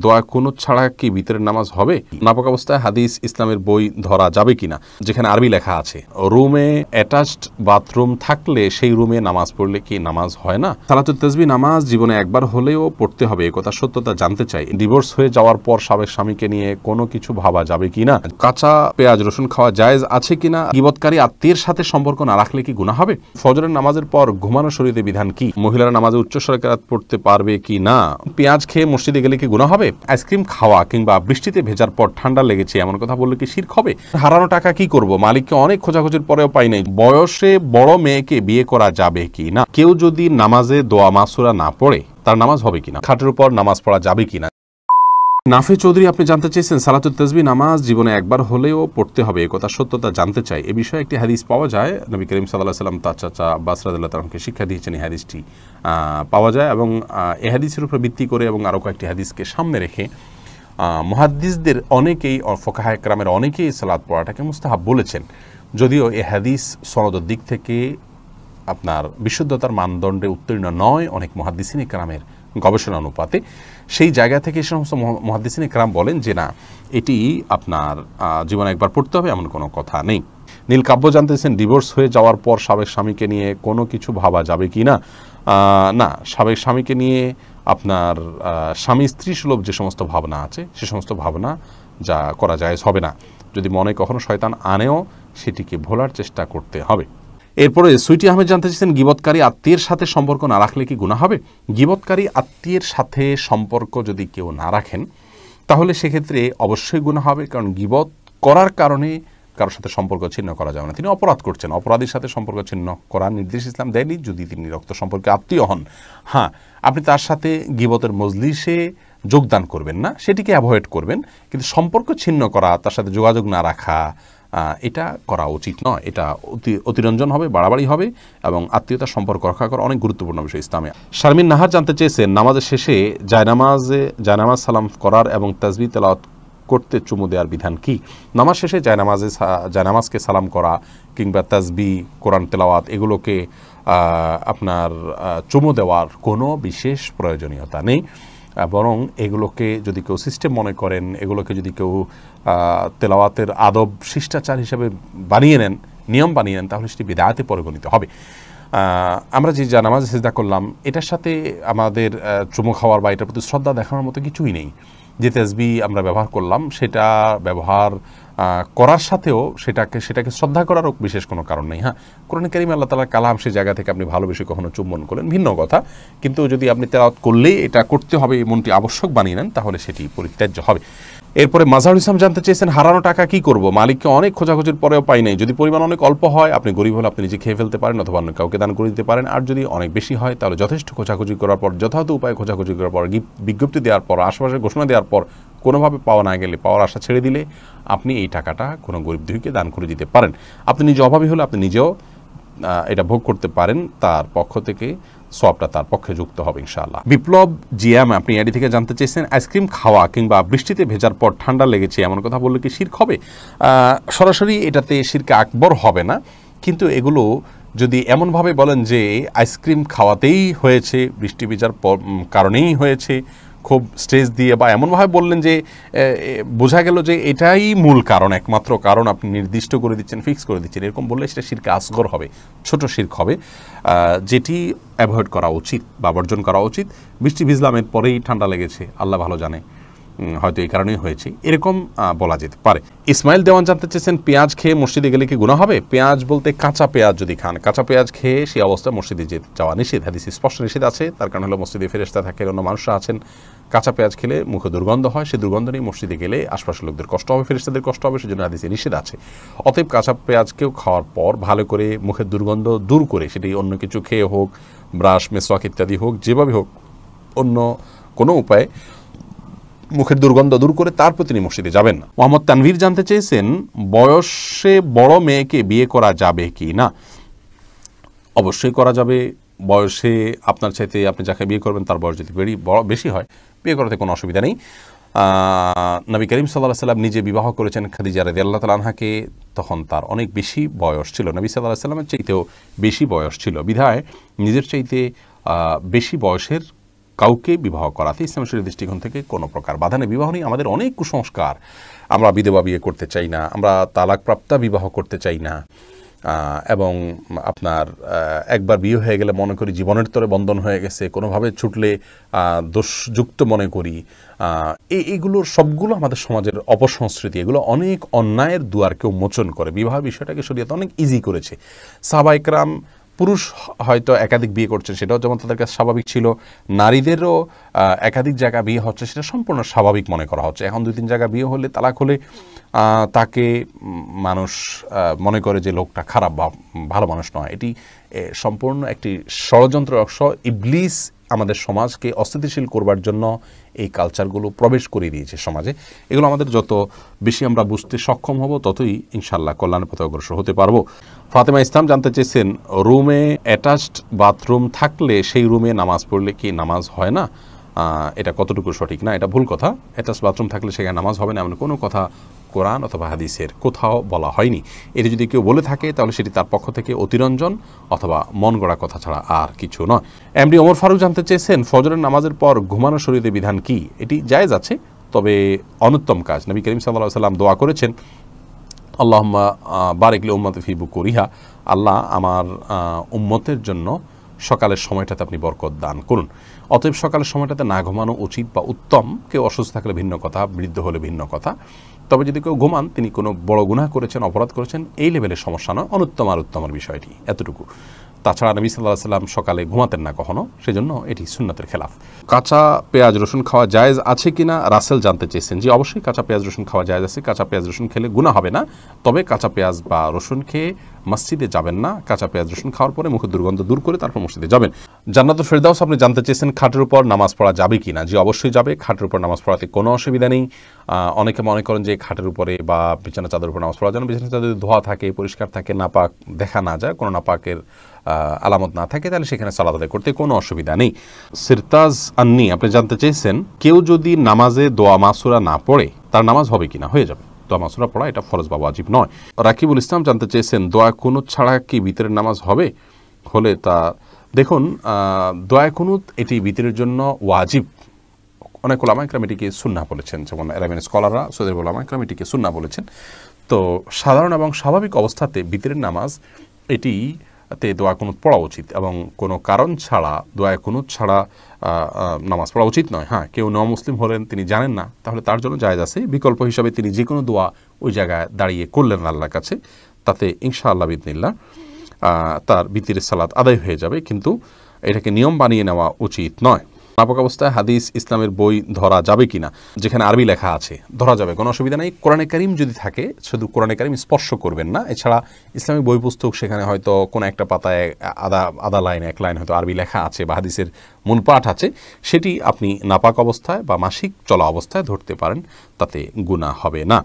দোয়া কুনুত ছাড়া কি ভিতরের নামাজ হবে? নাপাক অবস্থায় হাদিস ইসলামের বই ধরা যাবে কিনা, যেখানে আরবি লেখা আছে রুমে অ্যাটাচড বাথরুম থাকলে সেই রুমে নামাজ পড়লে কি নামাজ হয় না? সালাতুত তাসবিহ নামাজ জীবনে একবার হলেও পড়তে হবে, একথা সত্যতা জানতে চাই। ডিভোর্স হয়ে যাওয়ার পর সাবেক স্বামীকে নিয়ে কোনো কিছু ভাবা যাবে কিনা? কাঁচা পেঁয়াজ রসুন খাওয়া জায়েজ আছে কিনা? গীবতকারী আত্মীয়ের সাথে সম্পর্ক না রাখলে কি গুনাহ হবে? ফজরের নামাজের পর ঘুমানো শরীয়তে বিধান কি? মহিলারা নামাজে উচ্চস্বরে কেরাত পড়তে পারবে কি না? পেঁয়াজ খেয়ে মসজিদে গেলে কি গুনাহ হবে? আইসক্রিম খাওয়া কিংবা বৃষ্টিতে ভেজার পর ঠান্ডা লেগেছে এমন কথা বললে কি শিরক হবে? হারানো টাকা কি করব? মালিককে অনেক খোঁজাখুঁজির পরেও পাই নাই। বয়সে বড় মেয়েকে বিয়ে করা যাবে কি না? কেউ যদি নামাজে দোয়া মাসুরা না পড়ে তার নামাজ হবে কিনা? খাটের উপর নামাজ পড়া যাবে কিনা? নাফে চৌধুরী আপনি জানতে চেয়েছেন সালাতুত তাসবিহ নামাজ জীবনে একবার হলেও পড়তে হবে, একথা সত্যতা জানতে চাই। এ বিষয়ে একটি হাদিস পাওয়া যায়, নবী করিম সাল্লাল্লাহু আলাইহি ওয়াসাল্লাম তার চাচা আব্বাস রাদিয়াল্লাহু তাআলাকে শিক্ষা দিয়েছেন। এই হাদিসটি পাওয়া যায় এবং এই হাদিসের উপর ভিত্তি করে এবং আরও কয়েকটি হাদিসকে সামনে রেখে মুহাদ্দিসদের অনেকেই ফুকাহা ইকরামের অনেকেই সালাত পড়াটাকে মুস্তাহাব বলেছেন, যদিও এই হাদিস সনদের দিক থেকে আপনার বিশুদ্ধতার মানদণ্ডে উত্তীর্ণ নয়। অনেক মুহাদ্দিসিন ইকরামের গবেষণা অনুপাতে সেই জায়গা থেকে এই সমস্ত মুহাদ্দিসিন ইকরাম বলেন যে না, এটি আপনার জীবনে একবার পড়তে হবে এমন কোনো কথা নেই। নীল কাব্য জানতেছেন ডিভোর্স হয়ে যাওয়ার পর সাবেক স্বামীকে নিয়ে কোনো কিছু ভাবা যাবে কি না? না, সাবেক স্বামীকে নিয়ে আপনার স্বামী স্ত্রী সুলভ যে সমস্ত ভাবনা আছে সে সমস্ত ভাবনা যা করা জায়েজ হবে না। যদি মনে কখনো শয়তান আনেও সেটিকে ভোলার চেষ্টা করতে হবে। এরপরে সুইটি আহমেদ জানতে চেয়েছেন গীবতকারী আত্মীয়ের সাথে সম্পর্ক না রাখলে কি গুনাহ হবে? গীবতকারী আত্মীয়ের সাথে সম্পর্ক যদি কেউ না রাখেন তাহলে সেক্ষেত্রে অবশ্যই গুনাহ হবে, কারণ গীবত করার কারণে কারোর সাথে সম্পর্ক ছিন্ন করা যাবে না। তিনি অপরাধ করছেন, অপরাধীর সাথে সম্পর্ক ছিন্ন করার নির্দেশ ইসলাম দেয়নি যদি তিনি রক্ত সম্পর্কে আত্মীয় হন। হ্যাঁ, আপনি তার সাথে গীবতের মজলিসে যোগদান করবেন না, সেটিকে অ্যাভয়েড করবেন, কিন্তু সম্পর্ক ছিন্ন করা, তার সাথে যোগাযোগ না রাখা, এটা করা উচিত নয়। এটা অতিরঞ্জন হবে, বাড়াবাড়ি হবে এবং আত্মীয়তার সম্পর্ক রক্ষা করা অনেক গুরুত্বপূর্ণ বিষয় ইসলামে। শারমিন নাহার জানতে চেয়েছেন নামাজের শেষে জায়নামাজ সালাম করার এবং তাসবিহ তেলাওয়াত করতে চুমু দেওয়ার বিধান কি? নামাজ শেষে জায়নামাজকে সালাম করা কিংবা তাসবিহ, কোরআন তেলাওয়াত এগুলোকে আপনার চুমু দেওয়ার কোনো বিশেষ প্রয়োজনীয়তা নেই, বরং এগুলোকে যদি কেউ সিস্টেম মনে করেন, এগুলোকে যদি কেউ তেলাওয়াতের আদব শিষ্টাচার হিসেবে বানিয়ে নেন, নিয়ম বানিয়ে নেন, তাহলে সেটি বিদআতে পরিগণিত হবে। আমরা যে জায়নামাজে সিজদা করলাম এটার সাথে আমাদের চুমু খাওয়ার বা এটার প্রতি শ্রদ্ধা দেখানোর মতো কিছুই নেই। যে তাসবিহ আমরা ব্যবহার করলাম সেটা ব্যবহার করার সাথেও সেটাকে শ্রদ্ধা করারও বিশেষ কোনো কারণ নেই। হ্যাঁ, কোরআন কারীমে আল্লাহ তাআলার কালাম, সেই জায়গা থেকে আপনি ভালোবেসে কখনো চুম্বন করেন ভিন্ন কথা, কিন্তু যদি আপনি তেলাওয়াত করলেই এটা করতে হবে এমনটি আবশ্যক বানিয়ে নেন তাহলে সেটি পরিত্যাজ্য হবে। এরপরে মাজাহুল ইসলাম জানতে চেয়েছেন হারানো টাকা কি করব? মালিককে অনেক খোঁজাখুঁজির পরেও পাই নাই। যদি পরিমাণ অনেক অল্প হয়, আপনি গরিব হলে আপনি নিজে খেয়ে ফেলতে পারেন অথবা অন্য কাউকে দান করে দিতে পারেন, আর যদি অনেক বেশি হয় তাহলে যথেষ্ট খোঁজাখুঁজি করার পর, যথাযথ উপায়ে খোঁজাখুঁজি করার পর, বিজ্ঞপ্তি দেওয়ার পর, আশেপাশে ঘোষণা দেওয়ার পর কোনোভাবে পাওয়া না গেলে পাওয়ার আশা ছেড়ে দিলে আপনি এই টাকাটা কোনো গরিব দুঃখীকে দান করে দিতে পারেন। আপনি নিজে অভাবী হলে আপনি নিজেও এটা ভোগ করতে পারেন, তার পক্ষ থেকে সওয়াবটা তার পক্ষে যুক্ত হবে ইনশাআল্লাহ। বিপ্লব জিয়াম আপনি এডি থেকে জানতে চেয়েছেন আইসক্রিম খাওয়া কিংবা বৃষ্টিতে ভেজার পর ঠান্ডা লেগেছে এমন কথা বললে কি শিরক হবে? সরাসরি এটাতে শিরকে আকবর হবে না, কিন্তু এগুলো যদি এমনভাবে বলেন যে আইসক্রিম খাওয়াতেই হয়েছে, বৃষ্টি ভেজার কারণেই হয়েছে, খুব স্ট্রেস দিয়ে বা এমনভাবে বললেন যে বোঝা গেল যে এটাই মূল কারণ, একমাত্র কারণ আপনি নির্দিষ্ট করে দিচ্ছেন, ফিক্স করে দিচ্ছেন, এরকম বললে সেটা শিরকে আসগর হবে, ছোট শিরক হবে, যেটি অ্যাভয়েড করা উচিত বা বর্জন করা উচিত। বৃষ্টি ভিজলাম এর পরেই ঠান্ডা লেগেছে, আল্লাহ ভালো জানে, হয়তো এই কারণেই হয়েছে, এরকম বলা যেতে পারে। ইসমাইল দেওয়ান জানতে চেয়েছেন পেঁয়াজ খেয়ে মসজিদে গেলে কি গুনাহ হবে? পেঁয়াজ বলতে কাঁচা পেঁয়াজ যদি খান, কাঁচা পেঁয়াজ খেয়ে সেই অবস্থায় মসজিদে যাওয়া নিষেধ, হাদিসে স্পষ্ট নিষেধ আছে। তার কারণ হলো মসজিদে ফেরেশতা থাকে, অন্য মানুষরা আছেন, কাঁচা পেঁয়াজ খেলে মুখে দুর্গন্ধ হয়, সেই দুর্গন্ধ নিয়ে মসজিদে গেলে আশপাশের লোকদের কষ্ট হবে, ফেরেশতাদের কষ্ট হবে, সেজন্য হাদিসে নিষেধ আছে। অতএব কাঁচা পেঁয়াজকেও খাওয়ার পর ভালো করে মুখের দুর্গন্ধ দূর করে, সেটি অন্য কিছু খেয়ে হোক, ব্রাশ, মেসওয়াক ইত্যাদি হোক, যেভাবে হোক, অন্য কোনো উপায়ে মুখের দুর্গন্ধ দূর করে তারপর তিনি মসজিদে যাবেন না। মোহাম্মদ তানভীর জানতে চেয়েছেন বয়সে বড় মেয়েকে বিয়ে করা যাবে কি না? অবশ্যই করা যাবে। বয়সে আপনার চাইতে আপনি যাকে বিয়ে করবেন তার বয়স যদি বেশি হয়, বিয়ে করাতে কোনো অসুবিধা নেই। নবী করিম সাল্লাল্লাহু আলাইহি সাল্লাম নিজে বিবাহ করেছেন খাদিজা রাদিয়াল্লাহু তাআলা আনহাকে, তখন তার অনেক বেশি বয়স ছিল, নবী সাল্লাল্লাহু আলাইহি সাল্লামের চাইতেও বেশি বয়স ছিল, বিধায় নিজের চাইতে বেশি বয়সের কাউকে বিবাহ করাতে ইসলাম শরীয়তের দৃষ্টিকোণ থেকে কোনো প্রকার বাধা নেই। বিবাহ নিয়ে আমাদের অনেক কুসংস্কার, আমরা বিধবা বিয়ে করতে চাই না, আমরা তালাকপ্রাপ্তা বিবাহ করতে চাই না, এবং আপনার একবার বিয়ে হয়ে গেলে মনে করি জীবনের তরে বন্ধন হয়ে গেছে, কোনোভাবে ছুটলে দোষযুক্ত মনে করি। এইগুলোর সবগুলো আমাদের সমাজের অপসংস্কৃতি, এগুলো অনেক অন্যায়ের দুয়ারকে উন্মোচন করে। বিবাহ বিষয়টাকে শরীয়ত অনেক ইজি করেছে। সাহাবা ইকরাম পুরুষ হয়তো একাধিক বিয়ে করছেন, সেটাও যেমন তাদের কাছে স্বাভাবিক ছিল, নারীদেরও একাধিক জায়গা বিয়ে হচ্ছে সেটা সম্পূর্ণ স্বাভাবিক মনে করা হচ্ছে। এখন 2-3 জায়গা বিয়ে হলে, তালাক হলে তাকে মানুষ মনে করে যে লোকটা খারাপ বা ভালো মানুষ নয়। এটি সম্পূর্ণ একটি ষড়যন্ত্র অংশ। ইবলিস আমাদের সমাজকে অস্থিতিশীল করবার জন্য এই কালচারগুলো প্রবেশ করে দিয়েছে সমাজে। এগুলো আমাদের যত বেশি আমরা বুঝতে সক্ষম হব, ততই ইনশাআল্লাহ কল্যাণের পথে অগ্রসর হতে পারবো। ফাতেমা ইসলাম জানতে চেয়েছেন, রুমে অ্যাটাচড বাথরুম থাকলে সেই রুমে নামাজ পড়লে কি নামাজ হয় না? এটা কতটুকু সঠিক? না, এটা ভুল কথা। অ্যাটাচ বাথরুম থাকলে সেখানে নামাজ হবে না এমন কোনো কথা কোরআন অথবা হাদিসের কোথাও বলা হয়নি। এটি যদি কেউ বলে থাকে তাহলে সেটি তার পক্ষ থেকে অতিরঞ্জন অথবা মন গড়া কথা ছাড়া আর কিছু নয়। এমডি ওমর ফারুক জানতে চেয়েছেন, ফজরের নামাজের পর ঘুমানো শরীয়তের বিধান কি? এটি জায়েজ আছে, তবে অনুত্তম কাজ। নবী করিম সাল্লাল্লাহু আলাইহি ওয়াসাল্লাম দোয়া করেছেন, আল্লাহুম্মা বারিক লি উম্মতি ফি বুকুরিহা, আল্লাহ আমার উম্মতের জন্য সকালের সময়টাতে আপনি বরকত দান করুন। অতএব সকালের সময়টাতে না ঘুমানো উচিত বা উত্তম। কেউ অসুস্থ থাকলে ভিন্ন কথা, বৃদ্ধ হলে ভিন্ন কথা। তবে যদি কেউ ঘুমান, তিনি কোনো বড় গুনাহ করেছেন, অপরাধ করেছেন, এই লেভেলের সমস্যা নয়। অনুত্তম আর উত্তমের বিষয়টি এতটুকু। তাছাড়া নবী সাল্লাল্লাহু আলাইহি ওয়াসাল্লাম সকালে ঘুমাতেন না কখনো, সেজন্য এটি সুন্নাতের খেলাফ। কাঁচা পেঁয়াজ রসুন খাওয়া জায়েজ আছে কিনা রাসেল জানতে চেয়েছেন। জি, অবশ্যই কাঁচা পেঁয়াজ রসুন খাওয়া জায়েজ আছে। কাঁচা পেঁয়াজ রসুন খেলে গুনাহ হবে না, তবে কাঁচা পেঁয়াজ বা রসুন খেয়ে মসজিদে যাবেন না। কাঁচা পেঁয়াজ রসুন খাওয়ার পরে মুখের দুর্গন্ধ দূর করে তারপর মসজিদে যাবেন। জান্নাতুল ফেরদাউস আপনি জানতে চেয়েছেন, খাটের উপর নামাজ পড়া যাবে কিনা? জি, অবশ্যই যাবে। খাটের উপর নামাজ পড়াতে কোনো অসুবিধা নেই। অনেকে মনে করেন যে খাটের উপরে বা বিছানা চাদরের উপর নামাজ পড়া যায় না। বিছানা চাদর ধোয়া থাকে, পরিষ্কার থাকে, নাপাক দেখা না যায়, কোনো নাপাকের আলামত না থাকে, তাহলে সেখানে সালাত আদায় করতে কোনো অসুবিধা নেই। সিরতাজ আন্নি আপনি জানতে চেয়েছেন, কেউ যদি নামাজে দোয়া মাসুরা না পড়ে তার নামাজ হবে কিনা? হয়ে যাবে। দোয়া মাসুরা পড়া এটা ফরজ বা ওয়াজিব নয়। রাকিবুল ইসলাম জানতে চেয়েছেন, দোয়া কুনুত ছাড়া কি ভিতরের নামাজ হবে? হলে তা দেখুন, দোয়া কুনুত এটি ভিতরের জন্য ওয়াজিব। অনেক ওলামা ইকরাম এটিকে সুন্নাহ বলেছেন, যেমন আরবিয়ান স্কলাররা, সৌদি ওলামা ইকরাম এটিকে সুন্নাহ বলেছেন। তো সাধারণ এবং স্বাভাবিক অবস্থাতে ভিতরের নামাজ এটিতে দোয়া কুনুত পড়া উচিত, এবং কোনো কারণ ছাড়া দোয়া কুনুত ছাড়া নামাজ পড়া উচিত নয়। হ্যাঁ, কেউ মুসলিম হলেন, তিনি জানেন না, তাহলে তার জন্য জায়েজ আছে। বিকল্প হিসাবে তিনি যে কোনো দোয়া ওই জায়গায় দাঁড়িয়ে করলেন আল্লাহর কাছে, তাতে ইনশাআল্লাহ বিদিনিল্লাহ তার ভিতরের সালাত আদায় হয়ে যাবে। কিন্তু এটাকে নিয়ম বানিয়ে নেওয়া উচিত নয়। নাপাক অবস্থায় হাদিস ইসলামের বই ধরা যাবে কিনা? যেখানে আরবি লেখা আছে ধরা যাবে, কোনো অসুবিধা নেই। কোরআনে কারিম যদি থাকে, শুধু কোরআনে কারিম স্পর্শ করবেন না। এছাড়া ইসলামিক বই পুস্তক, সেখানে হয়তো কোনো একটা পাতায় আধা লাইন, এক লাইন হয়তো আরবি লেখা আছে বা হাদিসের মূল পাঠ আছে, সেটি আপনি নাপাক অবস্থায় বা মাসিক চলা অবস্থায় ধরতে পারেন, তাতে গুনাহ হবে না।